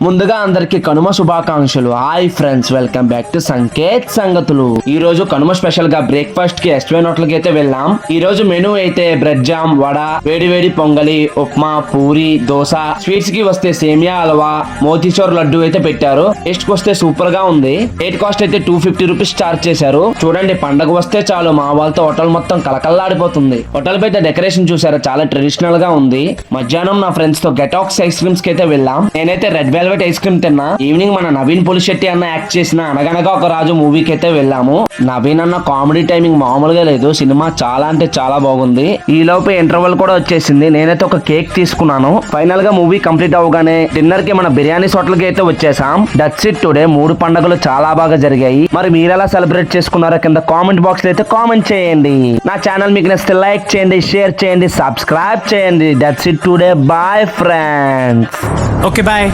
ముందుగా అందరికి కనుమ శుభాకాంక్షలు. Hi friends, welcome back to Sanket సంగతులు. ఈ రోజు కనుమ స్పెషల్ గా బ్రేక్ఫాస్ట్ కి ఎస్వై హోటల్ కి అయితే వెళ్ళాం. ఈ రోజు మెనూ అయితే బ్రెడ్ జామ్, వడ, వేడి వేడి పొంగలి, ఉప్మా, పూరి, దోశ, స్వీట్స్ కి వస్తే సేమియా హల్వా, మోతీచూర్ లడ్డు అయితే పెట్టారు. టేస్ట్ కి వస్తే సూపర్ గా ఉంది. రేట్ కాస్ట్ అయితే 250 రూపీస్ చార్జ్ చేశారు. చూడండి, పండగ వస్తే చాలు మా వాళ్ళతో హోటల్ మొత్తం కలకల్లాడిపోతుంది. హోటల్ పైన డెకరేషన్ చూసారా, చాలా ట్రెడిషనల్ గా ఉంది. మధ్యాహ్నం నా ఫ్రెండ్స్ తో గెటాక్స్ ఐస్ క్రీమ్స్ కి అయితే వెళ్ళాం. నేనైతే రెడ్ వెల్వెట్ ఐస్ క్రీమ్ తిన్నా. ఈవినింగ్ మన నవీన్ పులిశెట్టి అన్న యాక్ట్ చేసిన అనగనగా ఒక రాజు మూవీకి అయితే వెళ్ళాము. నవీన్ అన్న కామెడీ టైమింగ్ మామూలుగా లేదు. సినిమా చాలా అంటే చాలా బాగుంది. ఈ లోపు ఇంటర్వెల్ కూడా వచ్చేసింది. నేనైతే ఒక కేక్ తీసుకున్నాను. ఫైనల్ గా మూవీ కంప్లీట్ అవగానే డిన్నర్ కి మన బిర్యానీ హోటల్ కి అయితే వచ్చేసాం. That's it today. 3 పండుగలు చాలా బాగా జరిగాయి. మరి మీరు ఎలా సెలబ్రేట్ చేసుకున్నారో కింద కామెంట్ బాక్స్ లో అయితే కామెంట్ చేయండి. నా ఛానల్ మీకు నచ్చితే లైక్ చేయండి, షేర్ చేయండి, సబ్స్క్రైబ్ చేయండి. That's it today. Bye friends. Okay bye.